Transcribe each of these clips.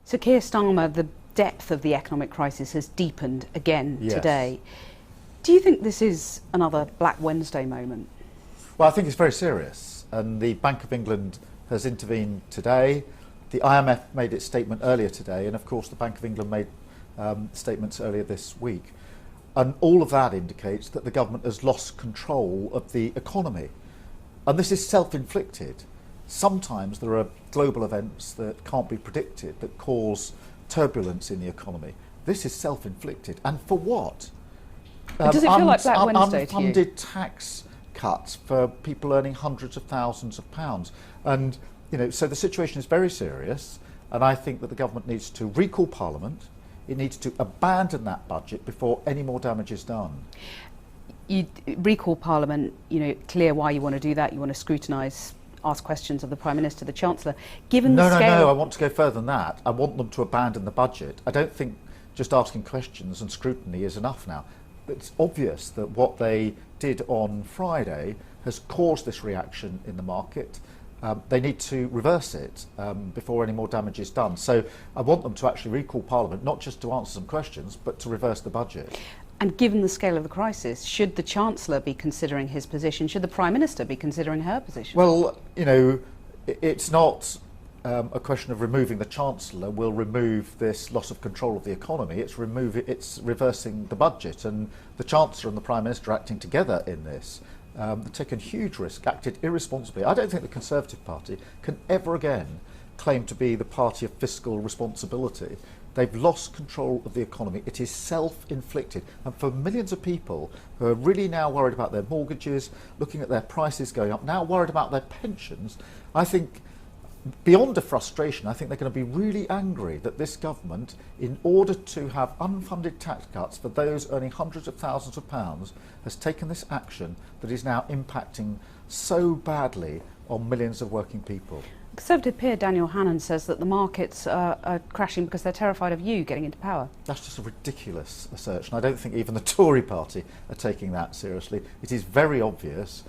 Sir Keir Starmer, the depth of the economic crisis has deepened again today. Do you think this is another Black Wednesday moment? Well, I think it's very serious, and the Bank of England has intervened today. The IMF made its statement earlier today, and of course the Bank of England made statements earlier this week. And all of that indicates that the government has lost control of the economy. And this is self-inflicted. Sometimes there are global events that can't be predicted that cause turbulence in the economy. This is self-inflicted. And for what? Does it feel like Black Wednesday to you? Unfunded tax cuts for people earning hundreds of thousands of pounds. And, you know, so the situation is very serious. And I think that the government needs to recall Parliament. It needs to abandon that budget before any more damage is done. You recall Parliament, you know, clear why you want to do that. You want to scrutinise, ask questions of the Prime Minister, the Chancellor. Given the scale... No, I want to go further than that. I want them to abandon the budget. I don't think just asking questions and scrutiny is enough now. It's obvious that what they did on Friday has caused this reaction in the market. They need to reverse it before any more damage is done. So I want them to actually recall Parliament, not just to answer some questions, but to reverse the budget. And given the scale of the crisis, should the Chancellor be considering his position? Should the Prime Minister be considering her position? Well, you know, it's not a question of removing the Chancellor will remove this loss of control of the economy. It's reversing the budget, and the Chancellor and the Prime Minister are acting together in this. They've taken huge risk, acted irresponsibly. I don't think the Conservative Party can ever again claim to be the party of fiscal responsibility. They've lost control of the economy. It is self-inflicted. And for millions of people who are really now worried about their mortgages, looking at their prices going up, now worried about their pensions, I think beyond a frustration, I think they're going to be really angry that this government, in order to have unfunded tax cuts for those earning hundreds of thousands of pounds, has taken this action that is now impacting so badly on millions of working people. Conservative peer Daniel Hannan says that the markets are crashing because they're terrified of you getting into power. That's just a ridiculous assertion. I don't think even the Tory party are taking that seriously. It is very obvious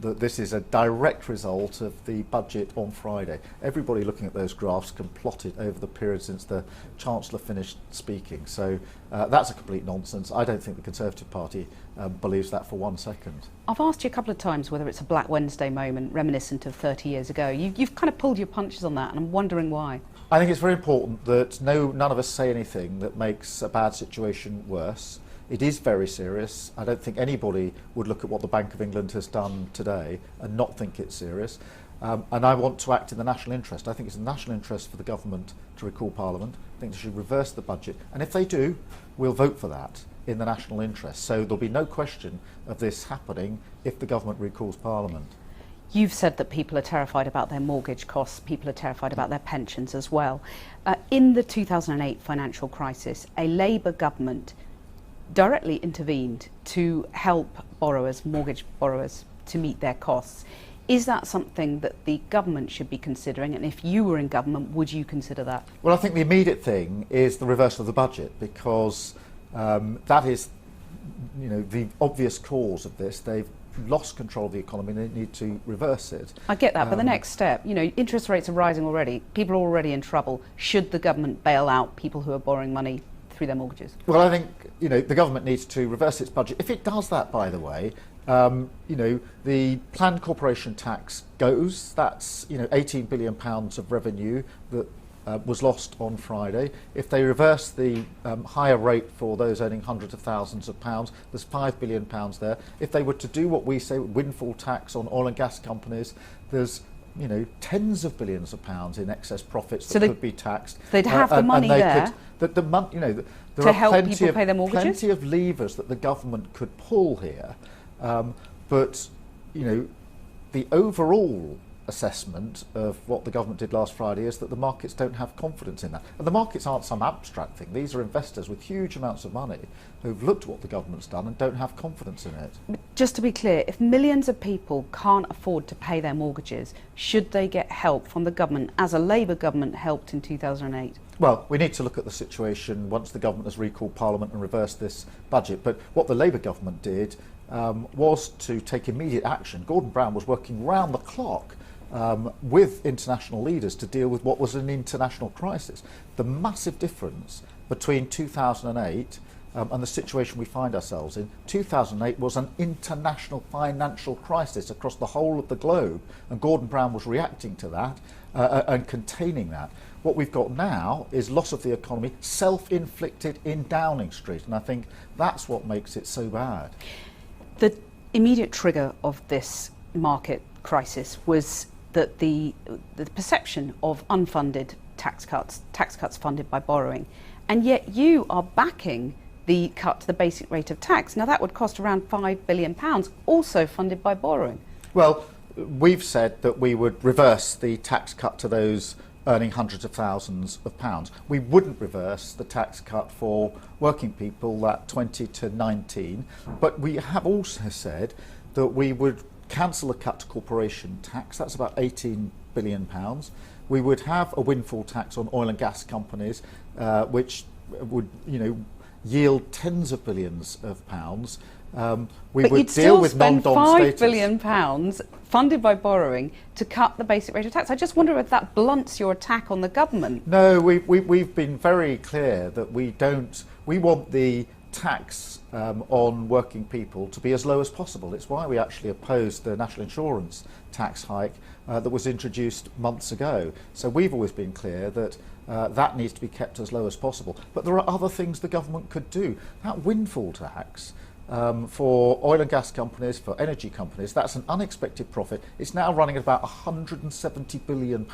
that this is a direct result of the budget on Friday. Everybody looking at those graphs can plot it over the period since the Chancellor finished speaking. So that's a complete nonsense. I don't think the Conservative Party believes that for 1 second. I've asked you a couple of times whether it's a Black Wednesday moment reminiscent of 30 years ago. You've kind of pulled your punches on that, and I'm wondering why. I think it's very important that none of us say anything that makes a bad situation worse. It is very serious. I don't think anybody would look at what the Bank of England has done today and not think it's serious. And I want to act in the national interest. I think it's in the national interest for the government to recall Parliament. I think they should reverse the budget. And if they do, we'll vote for that in the national interest. So there'll be no question of this happening if the government recalls Parliament. You've said that people are terrified about their mortgage costs, people are terrified about their pensions as well. In the 2008 financial crisis, a Labour government directly intervened to help borrowers, mortgage borrowers, to meet their costs. Is that something that the government should be considering? And if you were in government, would you consider that? Well, I think the immediate thing is the reversal of the budget, because that is, you know, the obvious cause of this. They've lost control of the economy and they need to reverse it. I get that, but the next step, you know, interest rates are rising already. People are already in trouble. Should the government bail out people who are borrowing money through their mortgages? Well, I think, you know, the government needs to reverse its budget. If it does that, by the way, you know, the planned corporation tax goes. That's, you know, £18 billion of revenue that was lost on Friday. If they reverse the higher rate for those earning hundreds of thousands of pounds, there's £5 billion there. If they were to do what we say, windfall tax on oil and gas companies, there's, you know, tens of billions of pounds in excess profits that could be taxed. They'd have the money there. You know, there to are help people pay their mortgages? plenty of levers that the government could pull here, but, you know, the overall assessment of what the government did last Friday is that the markets don't have confidence in that. And the markets aren't some abstract thing. These are investors with huge amounts of money who've looked at what the government's done and don't have confidence in it. Just to be clear, if millions of people can't afford to pay their mortgages, should they get help from the government, as a Labour government helped in 2008? Well, we need to look at the situation once the government has recalled Parliament and reversed this budget. But what the Labour government did was to take immediate action. Gordon Brown was working round the clock with international leaders to deal with what was an international crisis. The massive difference between 2008 and the situation we find ourselves in. 2008 was an international financial crisis across the whole of the globe, and Gordon Brown was reacting to that and containing that. What we've got now is loss of the economy, self-inflicted in Downing Street, and I think that's what makes it so bad. The immediate trigger of this market crisis was that the perception of unfunded tax cuts funded by borrowing, and yet you are backing the cut to the basic rate of tax. Now that would cost around £5 billion, also funded by borrowing. Well, we've said that we would reverse the tax cut to those earning hundreds of thousands of pounds. We wouldn't reverse the tax cut for working people, that 20 to 19, but we have also said that we would cancel the cut to corporation tax, that's about £18 billion. We would have a windfall tax on oil and gas companies, which would, yield tens of billions of pounds. We would deal with non-dom status. £5 billion funded by borrowing to cut the basic rate of tax. I just wonder if that blunts your attack on the government. No, we've been very clear that we want the tax on working people to be as low as possible. It's why we actually opposed the national insurance tax hike that was introduced months ago. So we've always been clear that that needs to be kept as low as possible. But there are other things the government could do. That windfall tax for oil and gas companies, for energy companies, that's an unexpected profit. It's now running at about £170 billion.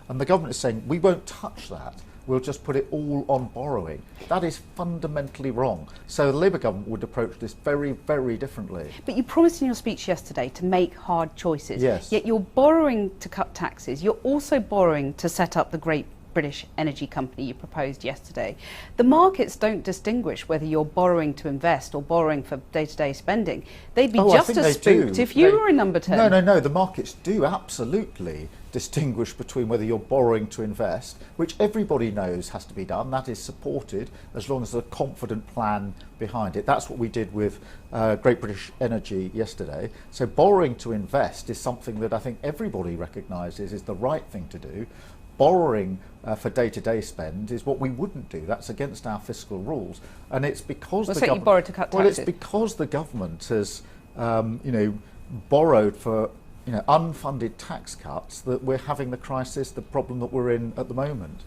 And the government is saying, we won't touch that. We'll just put it all on borrowing. That is fundamentally wrong. So the Labour government would approach this very, very differently. But you promised in your speech yesterday to make hard choices. Yes. Yet you're borrowing to cut taxes. You're also borrowing to set up the great British energy company you proposed yesterday. The markets don't distinguish whether you're borrowing to invest or borrowing for day-to-day spending. They'd be just as spooked if you were in number 10. No, the markets do absolutely distinguish between whether you're borrowing to invest, which everybody knows has to be done. That is supported as long as there's a confident plan behind it. That's what we did with Great British Energy yesterday. So borrowing to invest is something that I think everybody recognises is the right thing to do. Borrowing for day-to-day spend is what we wouldn't do. That's against our fiscal rules, and it's because the government. You borrowed to cut taxes. Well, it's because the government has, borrowed for unfunded tax cuts that we're having the crisis, the problem that we're in at the moment.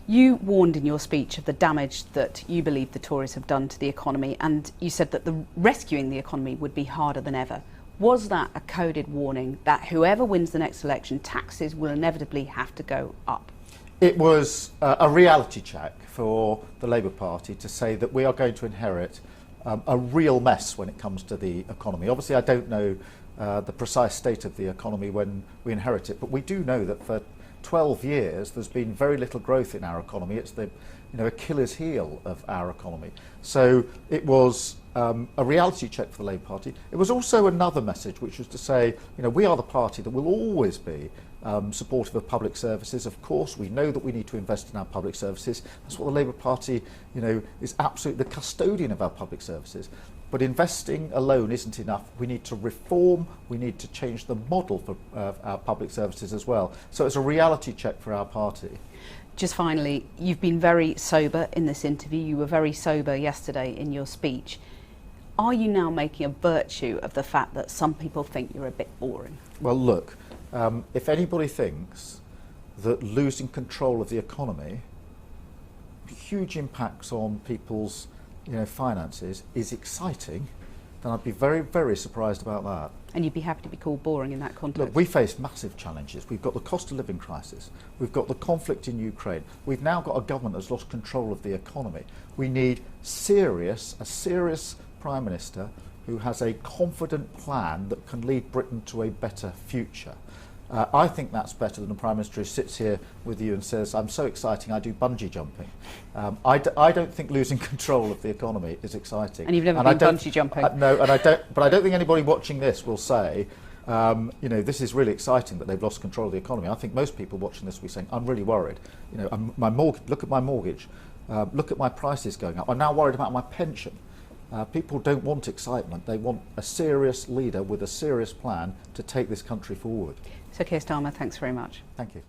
You warned in your speech of the damage that you believe the Tories have done to the economy, and you said that rescuing the economy would be harder than ever. Was that a coded warning that whoever wins the next election, taxes will inevitably have to go up? It was a reality check for the Labour Party to say that we are going to inherit a real mess when it comes to the economy. Obviously, I don't know the precise state of the economy when we inherit it, but we do know that for 12 years there's been very little growth in our economy. It's the Achilles heel of our economy. So it was a reality check for the Labour Party. It was also another message, which was to say, we are the party that will always be supportive of public services. Of course, we know that we need to invest in our public services. That's what the Labour Party, is absolutely the custodian of our public services. But investing alone isn't enough. We need to reform, we need to change the model for our public services as well. So it's a reality check for our party. Just finally, you've been very sober in this interview. You were very sober yesterday in your speech. Are you now making a virtue of the fact that some people think you're a bit boring? Well, look, if anybody thinks that losing control of the economy, huge impacts on people's finances, is exciting, then I'd be very, very surprised about that. And you'd be happy to be called boring in that context? Look, we face massive challenges. We've got the cost of living crisis. We've got the conflict in Ukraine. We've now got a government that's lost control of the economy. We need a serious Prime Minister who has a confident plan that can lead Britain to a better future. I think that's better than a Prime Minister who sits here with you and says, I'm so exciting, I do bungee jumping. I don't think losing control of the economy is exciting. And you've never been bungee jumping? No, but I don't think anybody watching this will say, this is really exciting that they've lost control of the economy. I think most people watching this will be saying, I'm really worried. Look at my mortgage, look at my prices going up. I'm now worried about my pension. People don't want excitement. They want a serious leader with a serious plan to take this country forward. Sir Keir Starmer, thanks very much. Thank you.